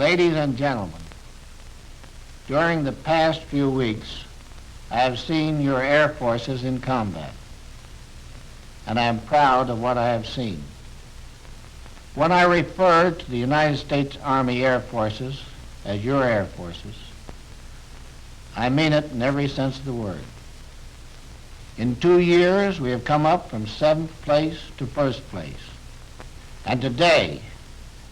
Ladies and gentlemen, during the past few weeks, I have seen your air forces in combat, and I am proud of what I have seen. When I refer to the United States Army Air Forces as your air forces, I mean it in every sense of the word. In 2 years, we have come up from 7th place to 1st place. And today,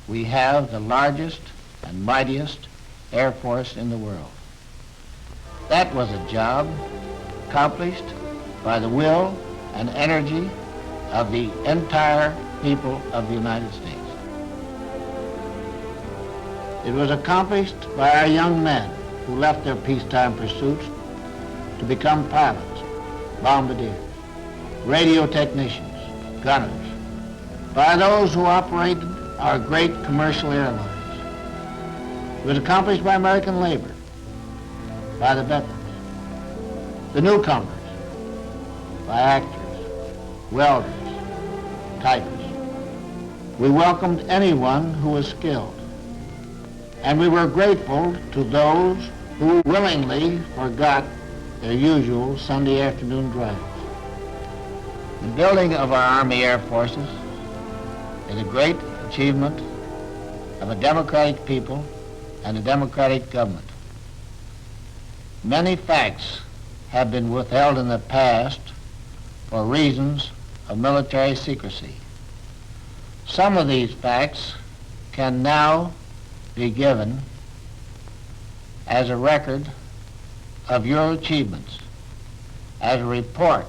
we have the largest and mightiest air force in the world. That was a job accomplished by the will and energy of the entire people of the United States. It was accomplished by our young men who left their peacetime pursuits to become pilots, bombardiers, radio technicians, gunners, by those who operated our great commercial airlines. It was accomplished by American labor, by the veterans, the newcomers, by actors, welders, typists. We welcomed anyone who was skilled, and we were grateful to those who willingly forgot their usual Sunday afternoon drives. The building of our Army Air Forces is a great achievement of a democratic people and a democratic government. Many facts have been withheld in the past for reasons of military secrecy. Some of these facts can now be given as a record of your achievements, as a report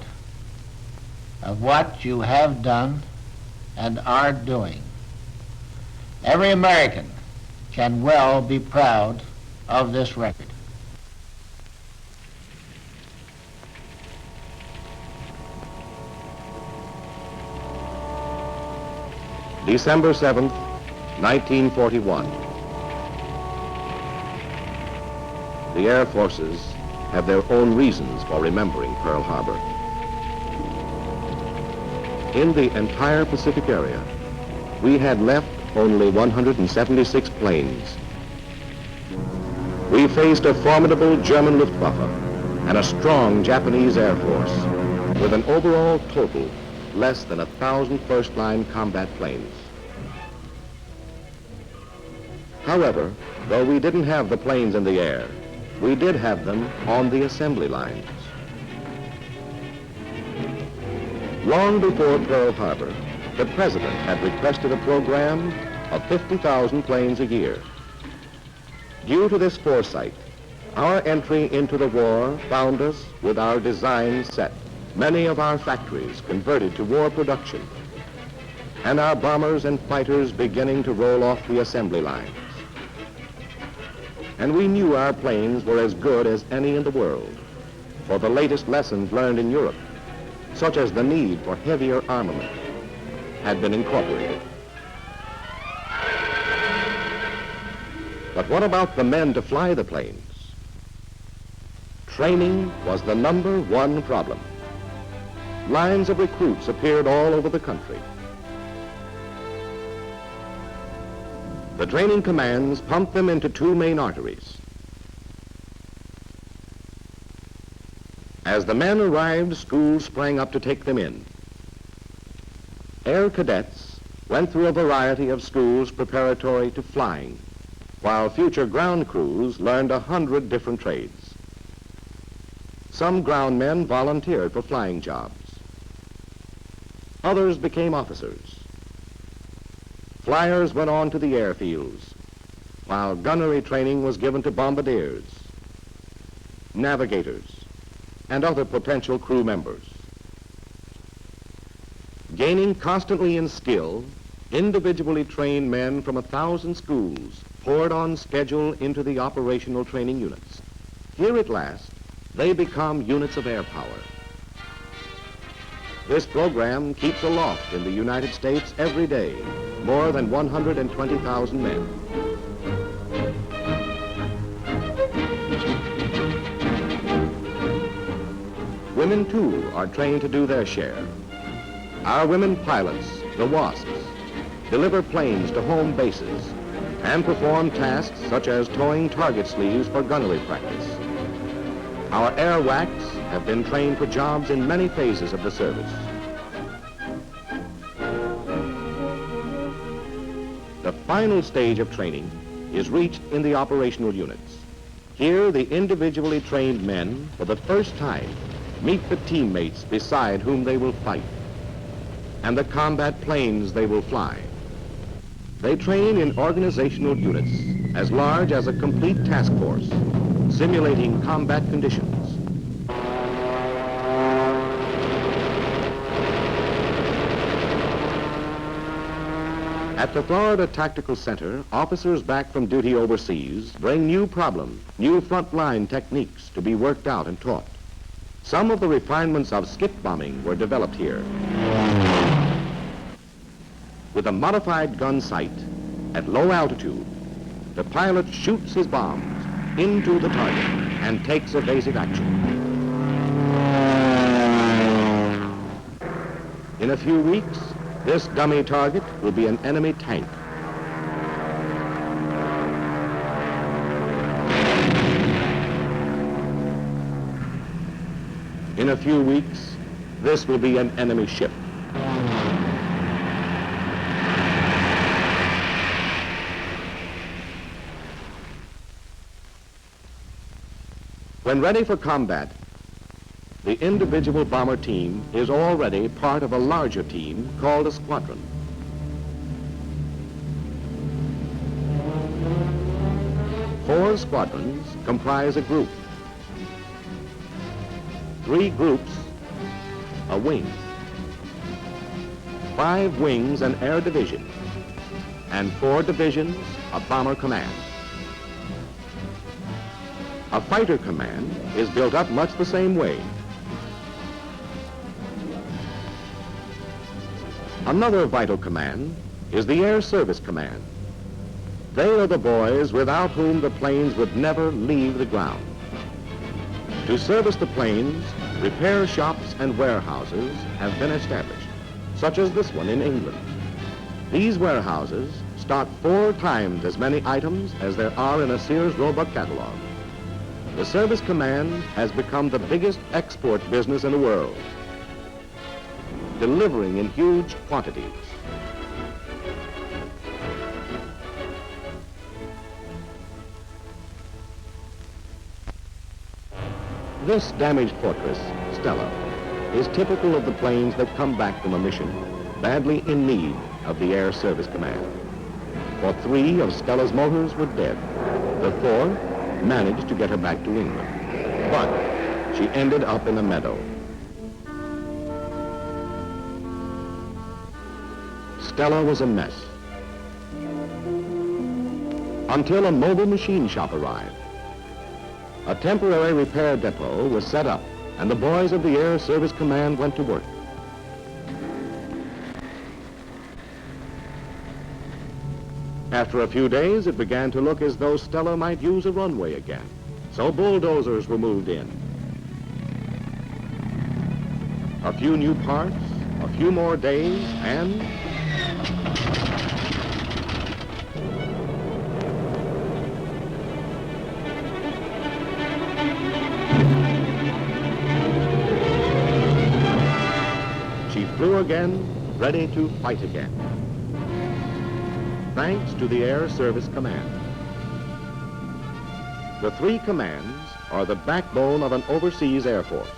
of what you have done and are doing. Every American can well be proud of this record. December 7th, 1941. The Air Forces have their own reasons for remembering Pearl Harbor. In the entire Pacific area, we had left only 176 planes. We faced a formidable German Luftwaffe and a strong Japanese Air Force with an overall total less than 1,000 first-line combat planes. However, though we didn't have the planes in the air, we did have them on the assembly lines. Long before Pearl Harbor, the President had requested a program of 50,000 planes a year. Due to this foresight, our entry into the war found us with our designs set, many of our factories converted to war production, and our bombers and fighters beginning to roll off the assembly lines. And we knew our planes were as good as any in the world, for the latest lessons learned in Europe, such as the need for heavier armament, had been incorporated. But what about the men to fly the planes? Training was the #1 problem. Lines of recruits appeared all over the country. The training commands pumped them into 2 main arteries. As the men arrived, schools sprang up to take them in. Air cadets went through a variety of schools preparatory to flying, while future ground crews learned 100 different trades. Some ground men volunteered for flying jobs. Others became officers. Flyers went on to the airfields, while gunnery training was given to bombardiers, navigators, and other potential crew members. Gaining constantly in skill, individually trained men from 1,000 schools poured on schedule into the operational training units. Here at last, they become units of air power. This program keeps aloft in the United States every day more than 120,000 men. Women, too, are trained to do their share. Our women pilots, the WASPs, deliver planes to home bases and perform tasks such as towing target sleeves for gunnery practice. Our air WACs have been trained for jobs in many phases of the service. The final stage of training is reached in the operational units. Here, the individually trained men, for the first time, meet the teammates beside whom they will fight and the combat planes they will fly. They train in organizational units as large as a complete task force, simulating combat conditions. At the Florida Tactical Center, officers back from duty overseas bring new problems, new frontline techniques to be worked out and taught. Some of the refinements of skip bombing were developed here. With a modified gun sight at low altitude, the pilot shoots his bombs into the target and takes evasive action. In a few weeks, this dummy target will be an enemy tank. In a few weeks, this will be an enemy ship. When ready for combat, the individual bomber team is already part of a larger team called a squadron. Four squadrons comprise a group. 3 groups, a wing. 5 wings, an air division, and 4 divisions, a bomber command. A fighter command is built up much the same way. Another vital command is the Air Service Command. They are the boys without whom the planes would never leave the ground. To service the planes, repair shops and warehouses have been established, such as this one in England. These warehouses stock 4 times as many items as there are in a Sears Roebuck catalog. The Service Command has become the biggest export business in the world, delivering in huge quantities. This damaged fortress, Stella, is typical of the planes that come back from a mission badly in need of the Air Service Command. For 3 of Stella's motors were dead. The 4th managed to get her back to England, but she ended up in a meadow. Stella was a mess until a mobile machine shop arrived. A temporary repair depot was set up and the boys of the Air Service Command went to work. After a few days, it began to look as though Stella might use a runway again, so bulldozers were moved in. A few new parts, a few more days, and she flew again, ready to fight again, thanks to the Air Service Command. The 3 commands are the backbone of an overseas air force.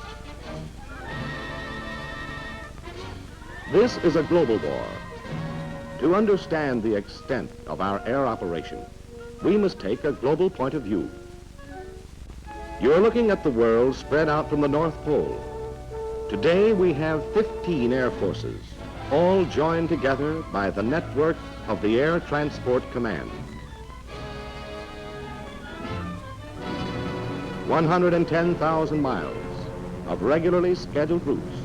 This is a global war. To understand the extent of our air operation, we must take a global point of view. You're looking at the world spread out from the North Pole. Today we have 15 air forces, all joined together by the network of the Air Transport Command. 110,000 miles of regularly scheduled routes,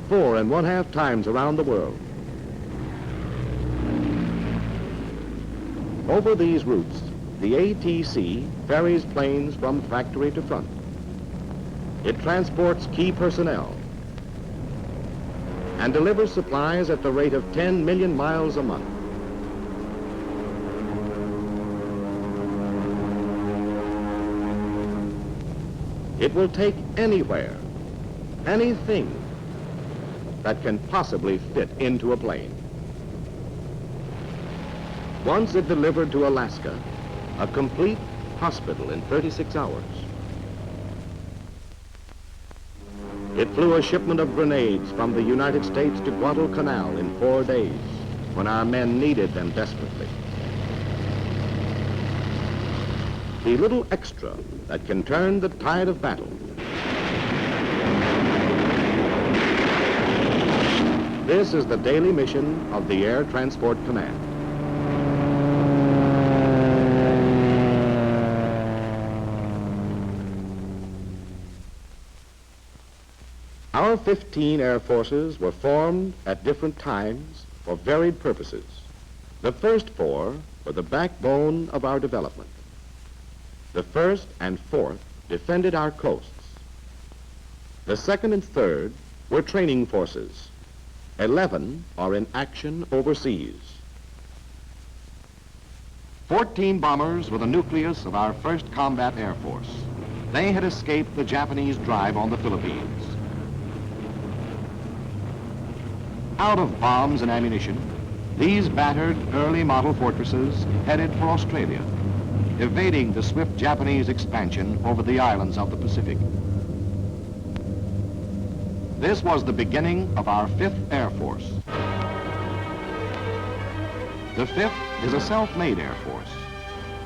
4.5 times around the world. Over these routes, the ATC ferries planes from factory to front. It transports key personnel and delivers supplies at the rate of 10 million miles a month. It will take anywhere, anything that can possibly fit into a plane. Once it delivered to Alaska, a complete hospital in 36 hours. It flew a shipment of grenades from the United States to Guadalcanal in 4 days, when our men needed them desperately. The little extra that can turn the tide of battle. This is the daily mission of the Air Transport Command. Our 15 Air Forces were formed at different times for varied purposes. The first 4 were the backbone of our development. The 1st and 4th defended our coasts. The 2nd and 3rd were training forces. 11 are in action overseas. 14 bombers were the nucleus of our 1st Combat Air Force. They had escaped the Japanese drive on the Philippines. Out of bombs and ammunition, these battered early model fortresses headed for Australia, evading the swift Japanese expansion over the islands of the Pacific. This was the beginning of our 5th Air Force. The 5th is a self-made Air Force.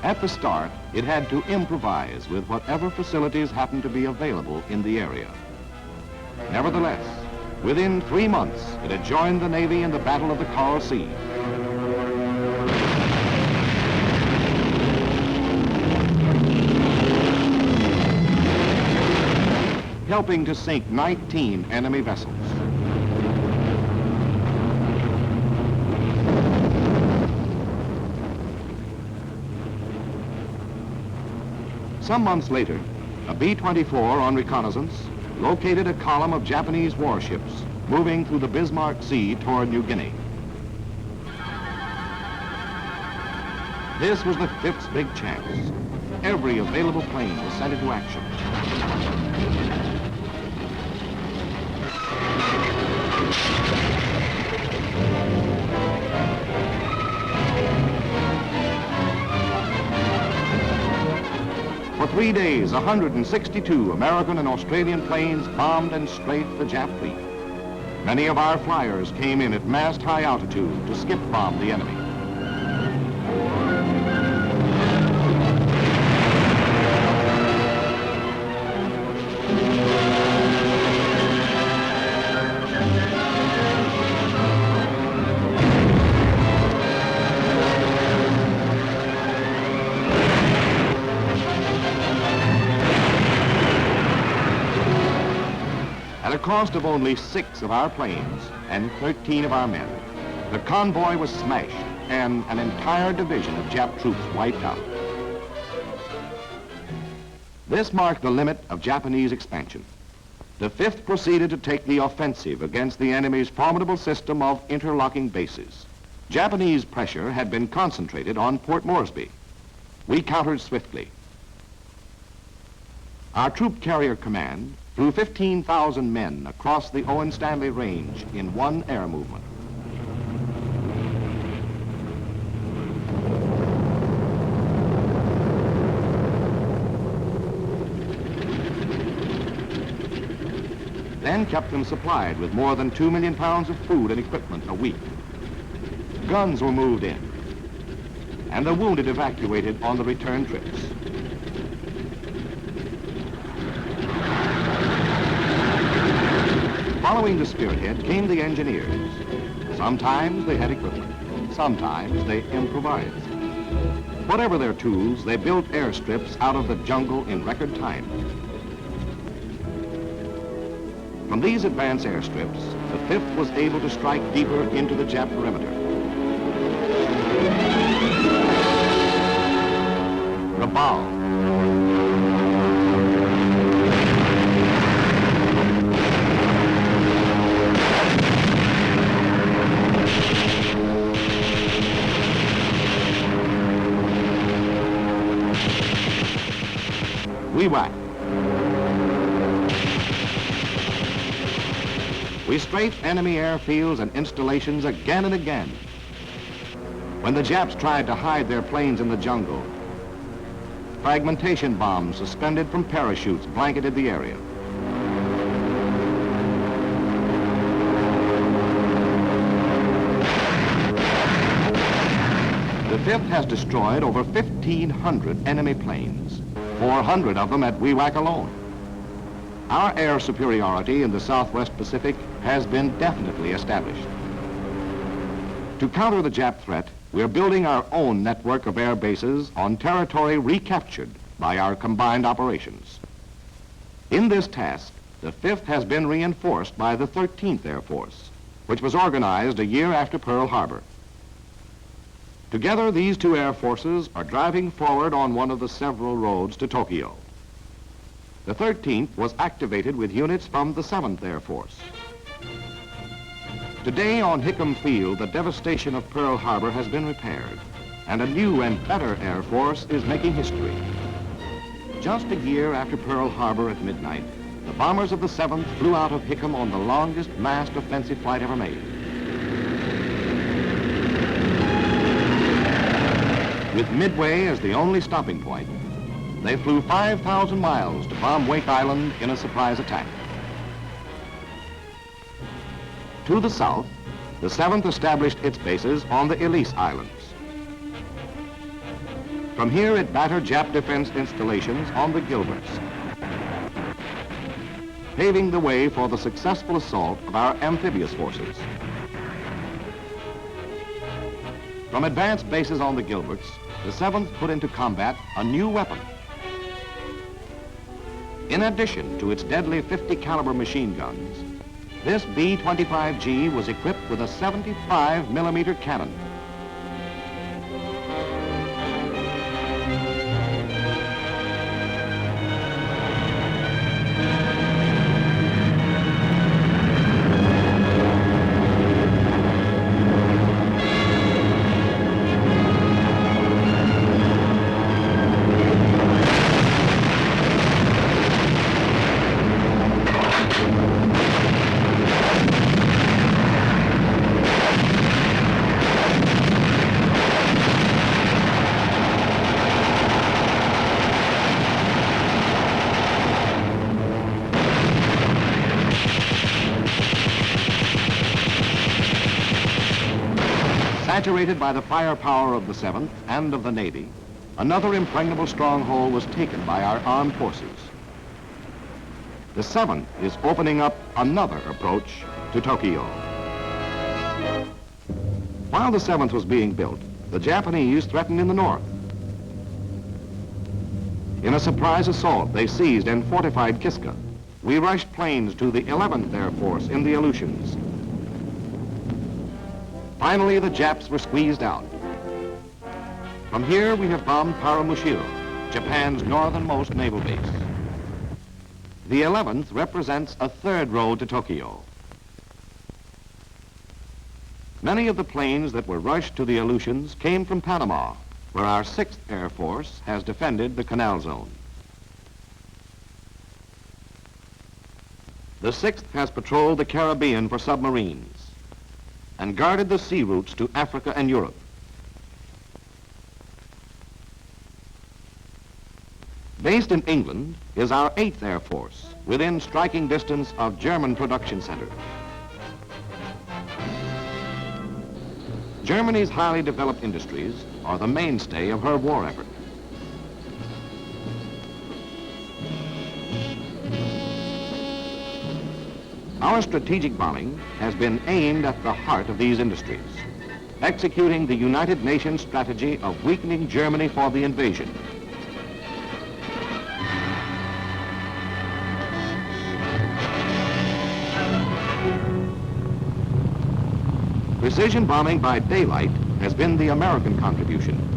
At the start, it had to improvise with whatever facilities happened to be available in the area. Nevertheless, within 3 months, it had joined the Navy in the Battle of the Coral Sea. Helping to sink 19 enemy vessels. Some months later, a B-24 on reconnaissance located a column of Japanese warships moving through the Bismarck Sea toward New Guinea. This was the 5th's big chance. Every available plane was sent into action. For 3 days, 162 American and Australian planes bombed and strafed the Jap fleet. Many of our flyers came in at mast high altitude to skip bomb the enemy. At a cost of only 6 of our planes and 13 of our men, the convoy was smashed and an entire division of Jap troops wiped out. This marked the limit of Japanese expansion. The 5th proceeded to take the offensive against the enemy's formidable system of interlocking bases. Japanese pressure had been concentrated on Port Moresby. We countered swiftly. Our Troop Carrier Command flew 15,000 men across the Owen Stanley Range in one air movement. Then kept them supplied with more than 2 million pounds of food and equipment a week. Guns were moved in, and the wounded evacuated on the return trips. Following the spearhead came the engineers. Sometimes they had equipment, sometimes they improvised. Whatever their tools, they built airstrips out of the jungle in record time. From these advanced airstrips, the 5th was able to strike deeper into the Jap perimeter. Rabaul. We whacked. We strafe enemy airfields and installations again and again. When the Japs tried to hide their planes in the jungle, fragmentation bombs suspended from parachutes blanketed the area. The 5th has destroyed over 1,500 enemy planes, 400 of them at Wewak alone. Our air superiority in the Southwest Pacific has been definitely established. To counter the Jap threat, we're building our own network of air bases on territory recaptured by our combined operations. In this task, the 5th has been reinforced by the 13th Air Force, which was organized a year after Pearl Harbor. Together, these two air forces are driving forward on one of the several roads to Tokyo. The 13th was activated with units from the 7th Air Force. Today on Hickam Field, the devastation of Pearl Harbor has been repaired, and a new and better Air Force is making history. Just a year after Pearl Harbor at midnight, the bombers of the 7th flew out of Hickam on the longest massed offensive flight ever made. With Midway as the only stopping point, they flew 5,000 miles to bomb Wake Island in a surprise attack. To the south, the 7th established its bases on the Ellice Islands. From here, it battered Jap defense installations on the Gilberts, paving the way for the successful assault of our amphibious forces. From advanced bases on the Gilberts, the 7th put into combat a new weapon. In addition to its deadly 50 caliber machine guns, this B-25G was equipped with a 75 millimeter cannon. Saturated by the firepower of the 7th and of the Navy, another impregnable stronghold was taken by our armed forces. The 7th is opening up another approach to Tokyo. While the 7th was being built, the Japanese threatened in the north. In a surprise assault, they seized and fortified Kiska. We rushed planes to the 11th Air Force in the Aleutians. Finally, the Japs were squeezed out. From here, we have bombed Paramushiro, Japan's northernmost naval base. The 11th represents a third road to Tokyo. Many of the planes that were rushed to the Aleutians came from Panama, where our 6th Air Force has defended the Canal Zone. The 6th has patrolled the Caribbean for submarines and guarded the sea routes to Africa and Europe. Based in England is our 8th Air Force, within striking distance of German production centers. Germany's highly developed industries are the mainstay of her war effort. Our strategic bombing has been aimed at the heart of these industries, executing the United Nations strategy of weakening Germany for the invasion. Precision bombing by daylight has been the American contribution.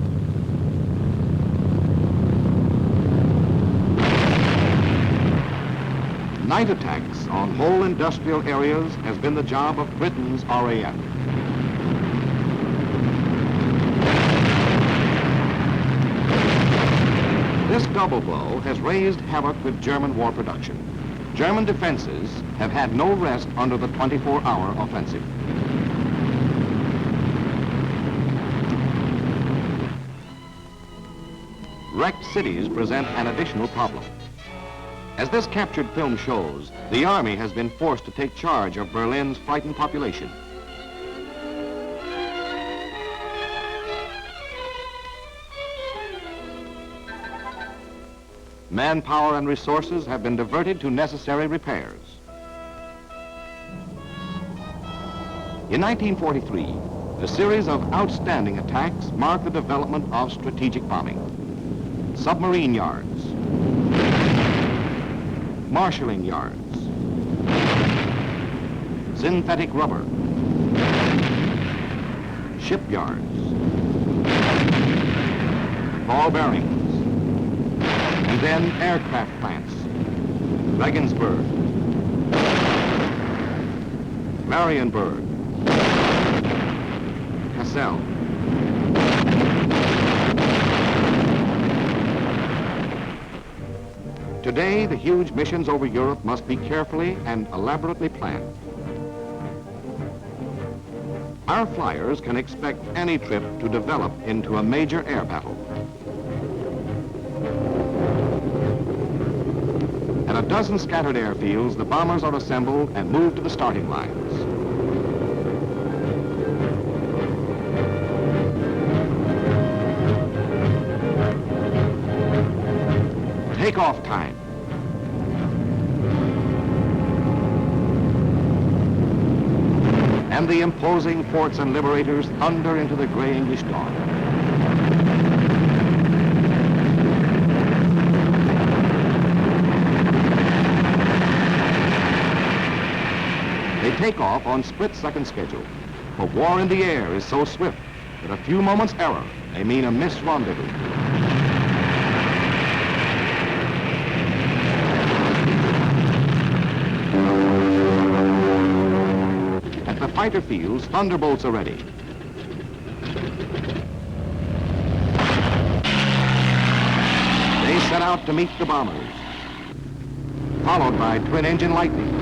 Night attacks on whole industrial areas has been the job of Britain's RAF. This double blow has raised havoc with German war production. German defenses have had no rest under the 24-hour offensive. Wrecked cities present an additional problem. As this captured film shows, the Army has been forced to take charge of Berlin's frightened population. Manpower and resources have been diverted to necessary repairs. In 1943, a series of outstanding attacks marked the development of strategic bombing. Submarine yards, marshalling yards, synthetic rubber, shipyards, ball bearings, and then aircraft plants. Regensburg, Marienburg, Kassel. Today, the huge missions over Europe must be carefully and elaborately planned. Our flyers can expect any trip to develop into a major air battle. At a dozen scattered airfields, the bombers are assembled and moved to the starting lines. Takeoff time. And the imposing forts and liberators thunder into the gray English dawn. They take off on split-second schedule, but war in the air is so swift that a few moments' error may mean a missed rendezvous. At the fighter fields, thunderbolts are ready. They set out to meet the bombers, followed by twin-engine lightnings.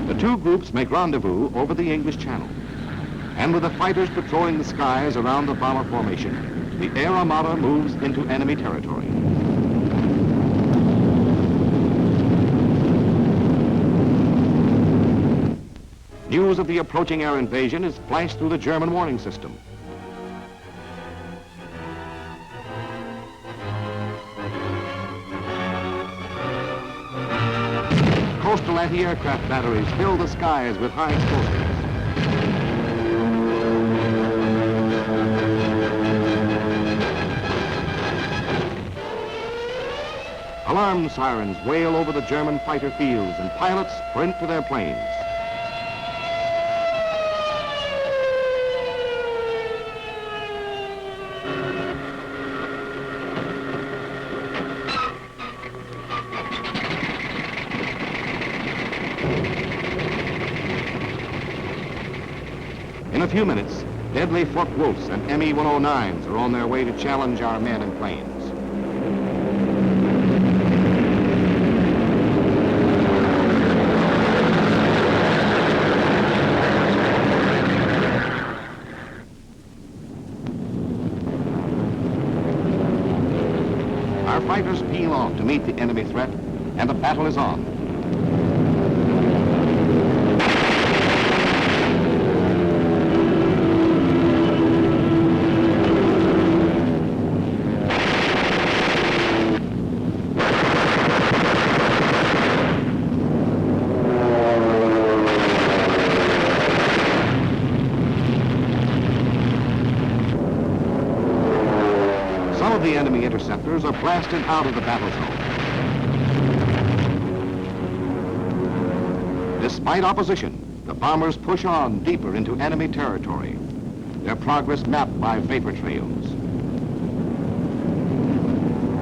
The two groups make rendezvous over the English Channel, and with the fighters patrolling the skies around the bomber formation, the air armada moves into enemy territory. News of the approaching air invasion is flashed through the German warning system. Coastal anti-aircraft batteries fill the skies with high explosives. Alarm sirens wail over the German fighter fields and pilots sprint to their planes. In a few minutes, deadly Focke-Wulfs and Me-109s are on their way to challenge our men and planes. Our fighters peel off to meet the enemy threat, and the battle is on. Some of the enemy interceptors are blasted out of the battle zone. Despite opposition, the bombers push on deeper into enemy territory, their progress mapped by vapor trails.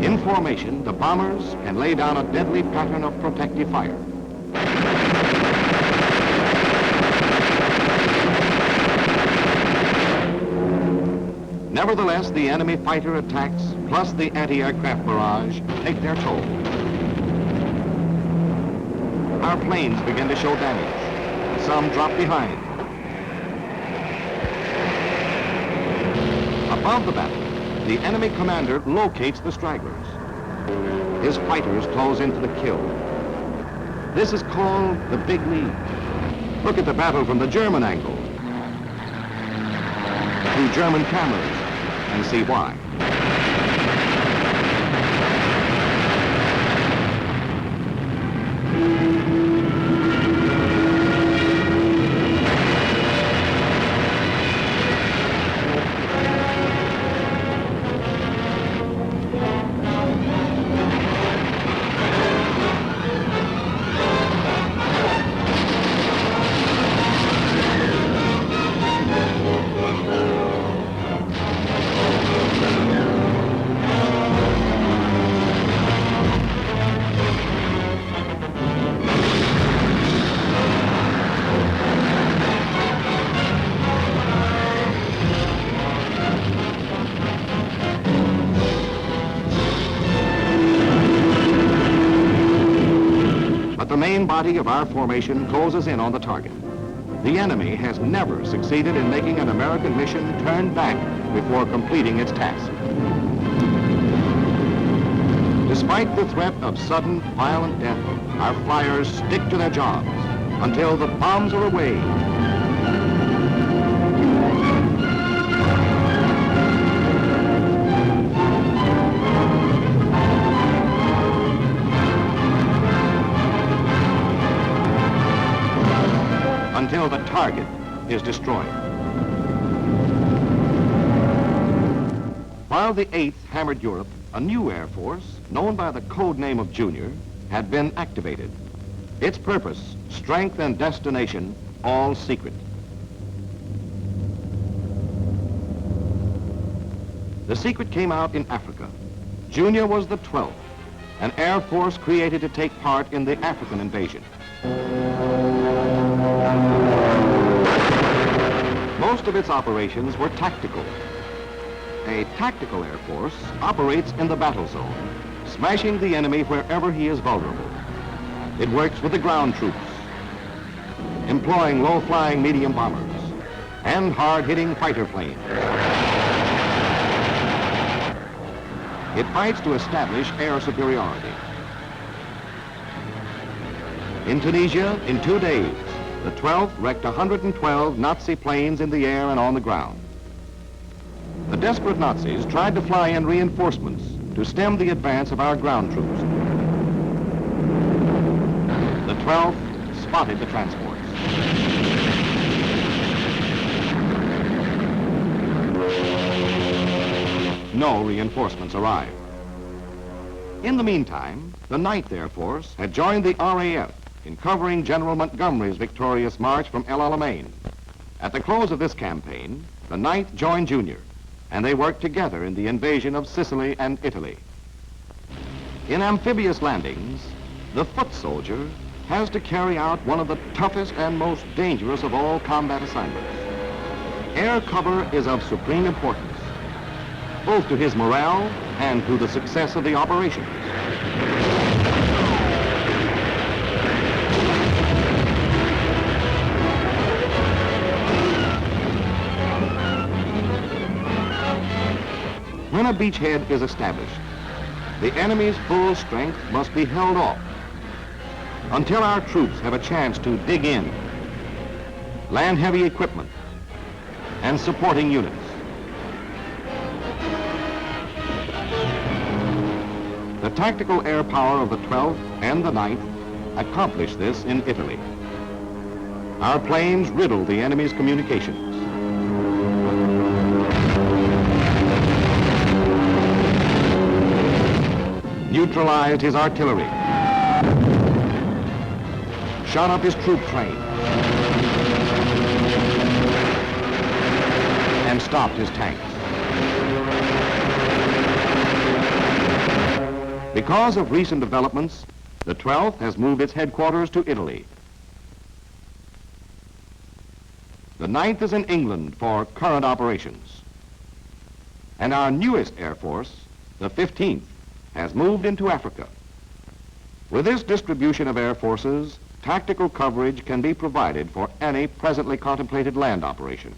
In formation, the bombers can lay down a deadly pattern of protective fire. Nevertheless, the enemy fighter attacks plus the anti-aircraft barrage take their toll. Our planes begin to show damage. Some drop behind. Above the battle, the enemy commander locates the stragglers. His fighters close into the kill. This is called the big lead. Look at the battle from the German angle, through German cameras, and see why. The main body of our formation closes in on the target. The enemy has never succeeded in making an American mission turn back before completing its task. Despite the threat of sudden, violent death, our flyers stick to their jobs until the bombs are away. Until the target is destroyed. While the 8th hammered Europe, a new Air Force, known by the code name of Junior, had been activated. Its purpose, strength and destination, all secret. The secret came out in Africa. Junior was the 12th, an Air Force created to take part in the African invasion. Most of its operations were tactical. A tactical Air Force operates in the battle zone, smashing the enemy wherever he is vulnerable. It works with the ground troops, employing low-flying medium bombers and hard-hitting fighter planes. It fights to establish air superiority. In Tunisia, in 2 days, the 12th wrecked 112 Nazi planes in the air and on the ground. The desperate Nazis tried to fly in reinforcements to stem the advance of our ground troops. The 12th spotted the transports. No reinforcements arrived. In the meantime, the 9th Air Force had joined the RAF in covering General Montgomery's victorious march from El Alamein. At the close of this campaign, the 9th joined Junior, and they worked together in the invasion of Sicily and Italy. In amphibious landings, the foot soldier has to carry out one of the toughest and most dangerous of all combat assignments. Air cover is of supreme importance, both to his morale and to the success of the operations. When a beachhead is established, the enemy's full strength must be held off until our troops have a chance to dig in, land heavy equipment, and supporting units. The tactical air power of the 12th and the 9th accomplished this in Italy. Our planes riddled the enemy's communications. Neutralized his artillery, shot up his troop train, and stopped his tanks. Because of recent developments, the 12th has moved its headquarters to Italy. The 9th is in England for current operations. And our newest Air Force, the 15th, has moved into Africa. With this distribution of air forces, tactical coverage can be provided for any presently contemplated land operation.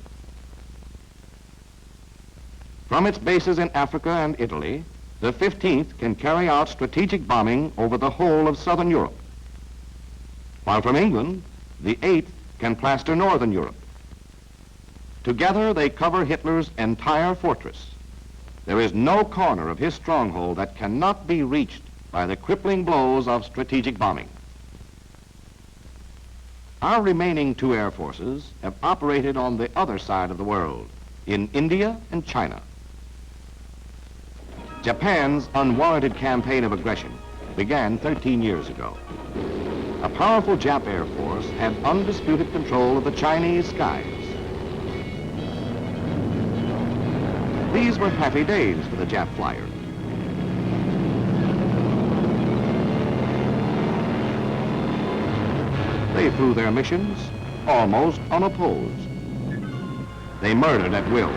From its bases in Africa and Italy, the 15th can carry out strategic bombing over the whole of southern Europe, while from England, the 8th can plaster northern Europe. Together, they cover Hitler's entire fortress. There is no corner of his stronghold that cannot be reached by the crippling blows of strategic bombing. Our remaining two air forces have operated on the other side of the world, in India and China. Japan's unwarranted campaign of aggression began 13 years ago. A powerful Jap Air Force had undisputed control of the Chinese skies. These were happy days for the Jap flyer. They flew their missions almost unopposed. They murdered at will.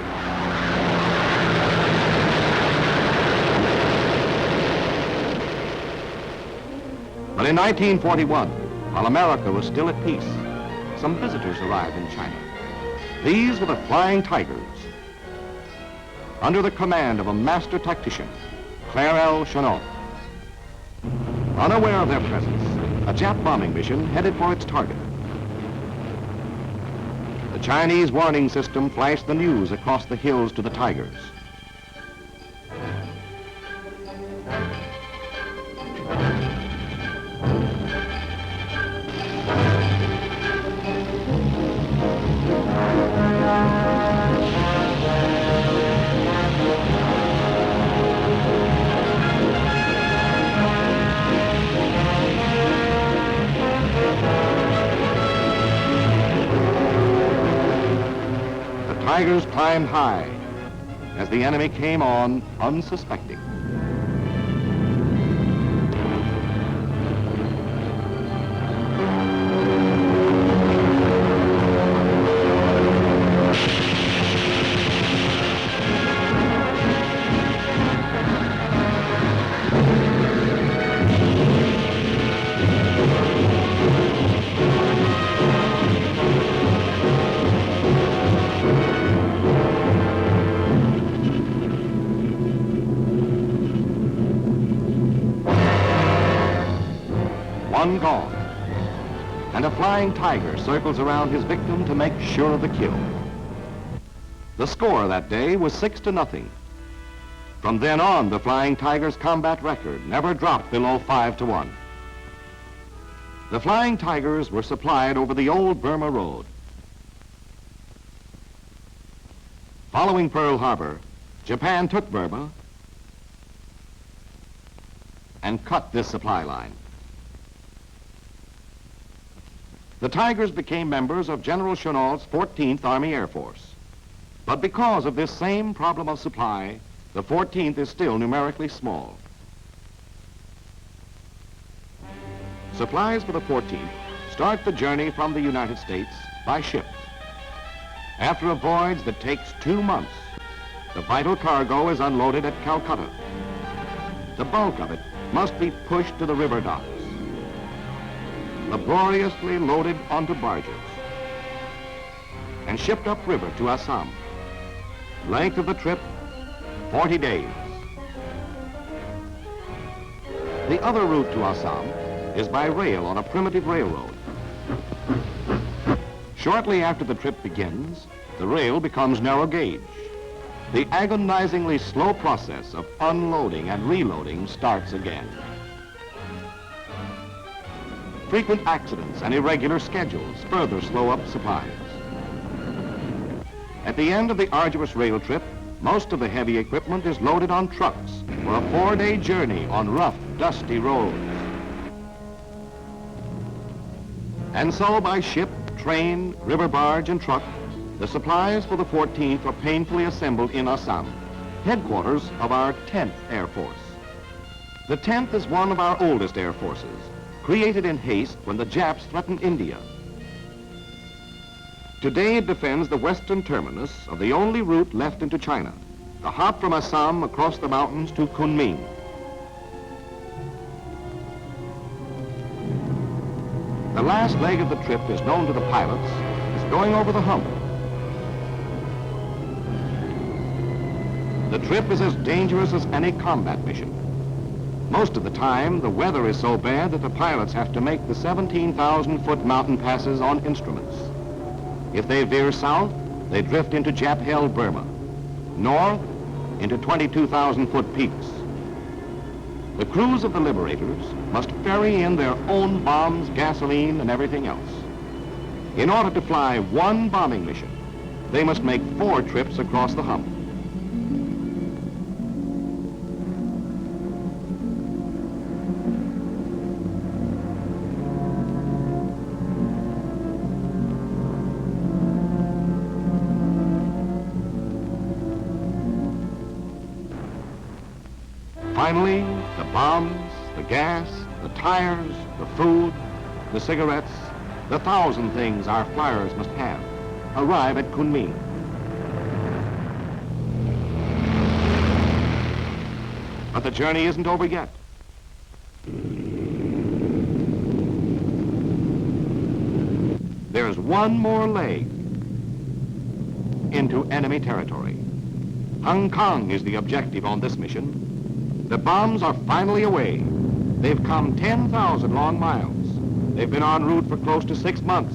But in 1941, while America was still at peace, some visitors arrived in China. These were the Flying Tigers, under the command of a master tactician, Claire L. Chennault. Unaware of their presence, a Jap bombing mission headed for its target. The Chinese warning system flashed the news across the hills to the Tigers. Tigers climbed high as the enemy came on unsuspecting. One gone, and a Flying Tiger circles around his victim to make sure of the kill. The score that day was 6-0. From then on, the Flying Tiger's combat record never dropped below 5-1. The Flying Tigers were supplied over the old Burma Road. Following Pearl Harbor, Japan took Burma and cut this supply line. The Tigers became members of General Chennault's 14th Army Air Force. But because of this same problem of supply, the 14th is still numerically small. Supplies for the 14th start the journey from the United States by ship. After a voyage that takes 2 months, the vital cargo is unloaded at Calcutta. The bulk of it must be pushed to the river docks, laboriously loaded onto barges, and shipped upriver to Assam. Length of the trip, 40 days. The other route to Assam is by rail on a primitive railroad. Shortly after the trip begins, the rail becomes narrow gauge. The agonizingly slow process of unloading and reloading starts again. Frequent accidents and irregular schedules further slow up supplies. At the end of the arduous rail trip, most of the heavy equipment is loaded on trucks for a 4-day journey on rough, dusty roads. And so by ship, train, river barge, and truck, the supplies for the 14th are painfully assembled in Assam, headquarters of our 10th Air Force. The 10th is one of our oldest air forces, created in haste when the Japs threatened India. Today it defends the western terminus of the only route left into China, the hop from Assam across the mountains to Kunming. The last leg of the trip is known to the pilots as going over the hump. The trip is as dangerous as any combat mission. Most of the time, the weather is so bad that the pilots have to make the 17,000-foot mountain passes on instruments. If they veer south, they drift into Jap-held Burma. North, into 22,000-foot peaks. The crews of the Liberators must ferry in their own bombs, gasoline, and everything else. In order to fly one bombing mission, they must make 4 trips across the hump. Finally, the bombs, the gas, the tires, the food, the cigarettes, the 1,000 things our flyers must have arrive at Kunming. But the journey isn't over yet. There's one more leg into enemy territory. Hong Kong is the objective on this mission. The bombs are finally away. They've come 10,000 long miles. They've been en route for close to 6 months.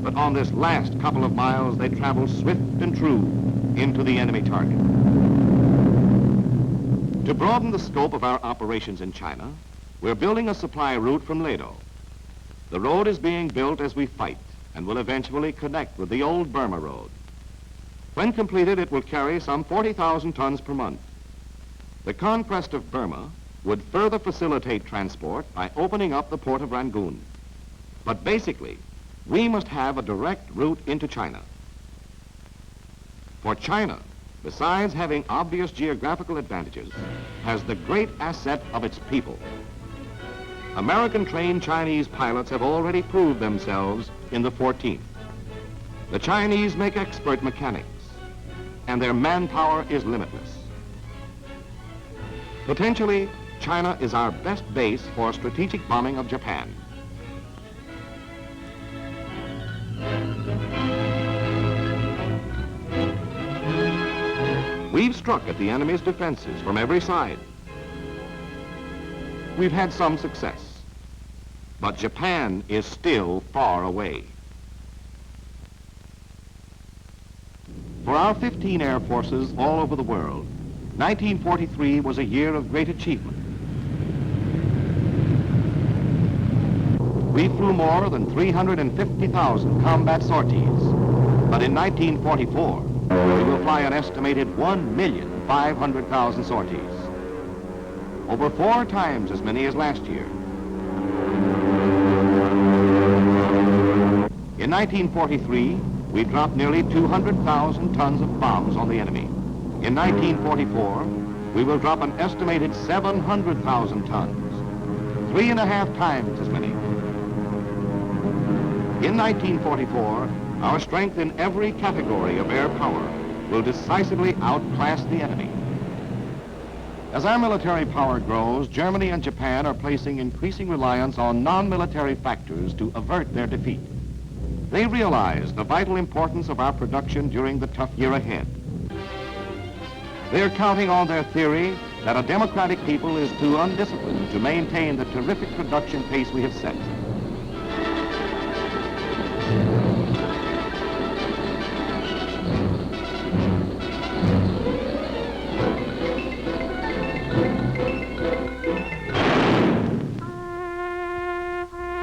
But on this last couple of miles, they travel swift and true into the enemy target. To broaden the scope of our operations in China, we're building a supply route from Ledo. The road is being built as we fight and will eventually connect with the old Burma Road. When completed, it will carry some 40,000 tons per month. The conquest of Burma would further facilitate transport by opening up the port of Rangoon. But basically, we must have a direct route into China. For China, besides having obvious geographical advantages, has the great asset of its people. American-trained Chinese pilots have already proved themselves in the 14th. The Chinese make expert mechanics, and their manpower is limitless. Potentially, China is our best base for strategic bombing of Japan. We've struck at the enemy's defenses from every side. We've had some success, but Japan is still far away. For our 15 air forces all over the world, 1943 was a year of great achievement. We flew more than 350,000 combat sorties, but in 1944, we will fly an estimated 1,500,000 sorties, over 4 times as many as last year. In 1943, we dropped nearly 200,000 tons of bombs on the enemy. In 1944, we will drop an estimated 700,000 tons, 3.5 times as many. In 1944, our strength in every category of air power will decisively outclass the enemy. As our military power grows, Germany and Japan are placing increasing reliance on non-military factors to avert their defeat. They realize the vital importance of our production during the tough year ahead. They're counting on their theory that a democratic people is too undisciplined to maintain the terrific production pace we have set.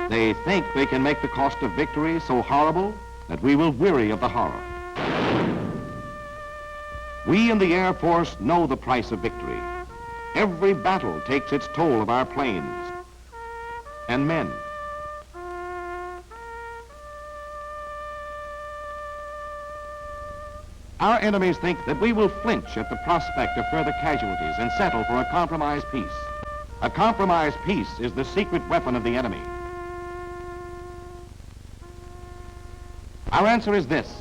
They think they can make the cost of victory so horrible that we will weary of the horror. We in the Air Force know the price of victory. Every battle takes its toll of our planes and men. Our enemies think that we will flinch at the prospect of further casualties and settle for a compromise peace. A compromise peace is the secret weapon of the enemy. Our answer is this: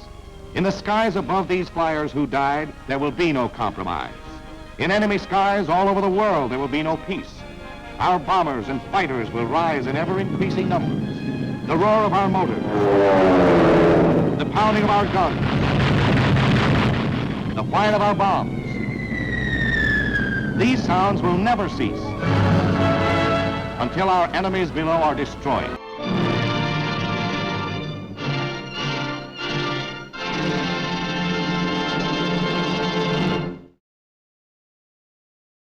In the skies above these flyers who died, there will be no compromise. In enemy skies all over the world, there will be no peace. Our bombers and fighters will rise in ever-increasing numbers. The roar of our motors, the pounding of our guns, the whine of our bombs. These sounds will never cease until our enemies below are destroyed.